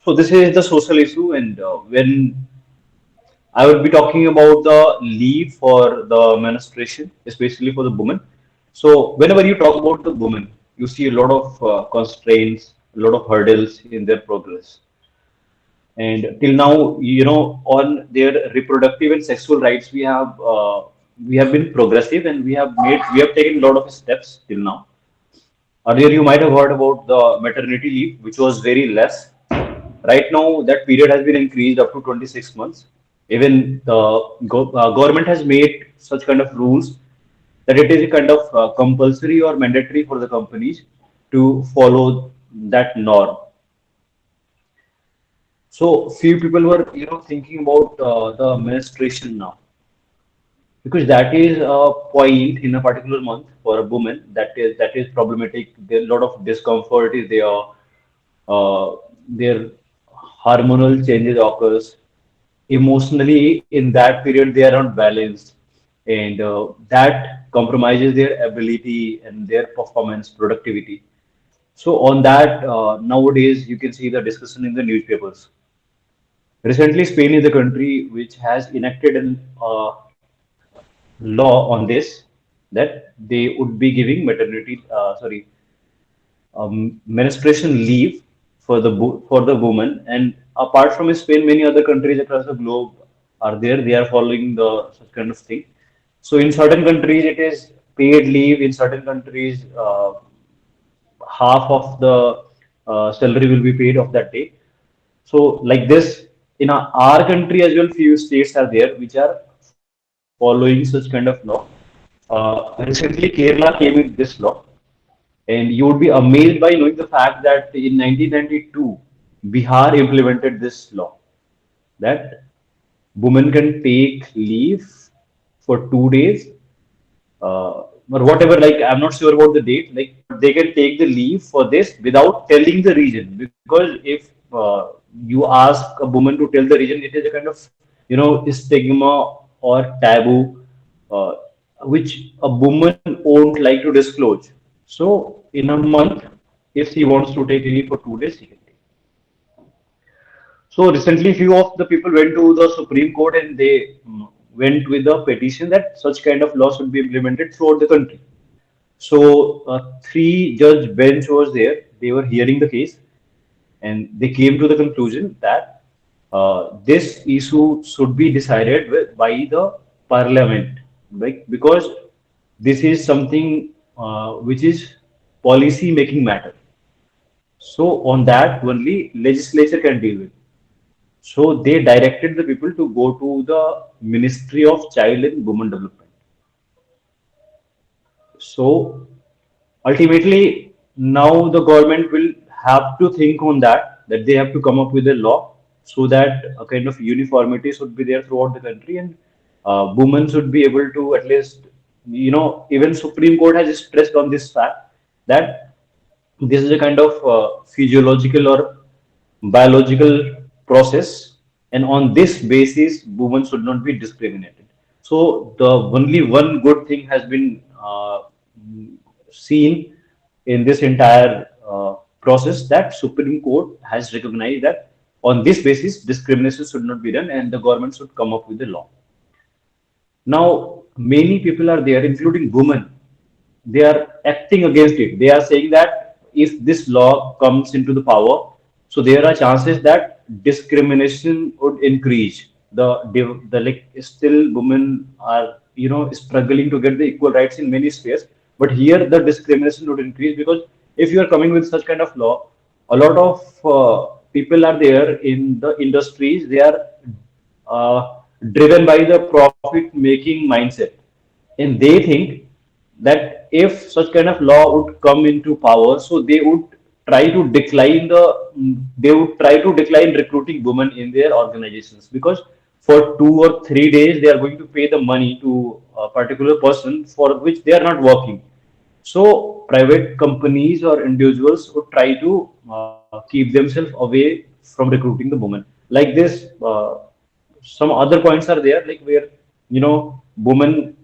So this is the social issue, and when I would be talking about the leave for the menstruation, especially for the women. So whenever you talk about the women, you see a lot of constraints, a lot of hurdles in their progress. And till now, on their reproductive and sexual rights, we have been progressive, and we have taken a lot of steps till now. Earlier, you might have heard about the maternity leave, which was very less. Right now, that period has been increased up to 26 months. Even the government has made such kind of rules that it is a kind of compulsory or mandatory for the companies to follow that norm. So few people were, thinking about the menstruation now, because that is a point in a particular month for a woman that is problematic. There a lot of discomfort is there. Their hormonal changes occurs. Emotionally, in that period, they are not balanced, and that compromises their ability and their performance, productivity. So on that, nowadays you can see the discussion in the newspapers. Recently, Spain is the country which has enacted an law on this, that they would be giving menstruation leave for for the woman. And apart from Spain, many other countries across the globe are there. They are following the such kind of thing. So in certain countries, it is paid leave. In certain countries, half of the salary will be paid of that day. So like this, in our country as well, few states are there which are following such kind of law. Recently, Kerala came with this law, and you would be amazed by knowing the fact that in 1992, Bihar implemented this law that women can take leave for 2 days, or whatever. Like, I'm not sure about the date. Like, but they can take the leave for this without telling the reason. Because if you ask a woman to tell the reason, it is a kind of stigma or taboo, uh, which a woman won't like to disclose. So in a month, if she wants to take leave for 2 days, she can take. So recently, few of the people went to the Supreme Court, and they went with a petition that such kind of law should be implemented throughout the country. So three judge bench was there. They were hearing the case, and they came to the conclusion that this issue should be decided by the parliament, like, because this is something which is policy making matter. So on that only legislature can deal with. So they directed the people to go to the Ministry of Child and Women Development. So ultimately, now the government will have to think on that they have to come up with a law so that a kind of uniformity should be there throughout the country, and women should be able to at least, even Supreme Court has stressed on this fact that this is a kind of physiological or biological process, and on this basis, women should not be discriminated. So the only one good thing has been seen in this entire process, that Supreme Court has recognized that on this basis, discrimination should not be done, and the government should come up with a law. Now, many people are there, including women. They are acting against it. They are saying that if this law comes into the power, so there are chances that discrimination would increase. The like, still women are struggling to get the equal rights in many spheres, but here the discrimination would increase, because if you are coming with such kind of law, a lot of people are there in the industries. They are driven by the profit making mindset, and they think that if such kind of law would come into power, so they would try to decline recruiting women in their organizations, because for 2 or 3 days they are going to pay the money to a particular person for which they are not working. So private companies or individuals would try to keep themselves away from recruiting the women. Like this, some other points are there, like where women,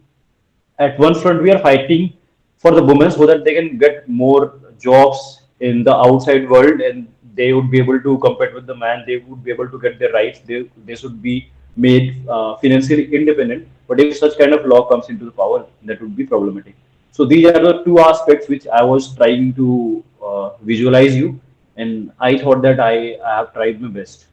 at one front we are fighting for the women so that they can get more jobs in the outside world, and they would be able to compete with the man. They would be able to get their rights. They should be made financially independent. But if such kind of law comes into the power, that would be problematic. So these are the two aspects which I was trying to visualize you, and I thought that I have tried my best.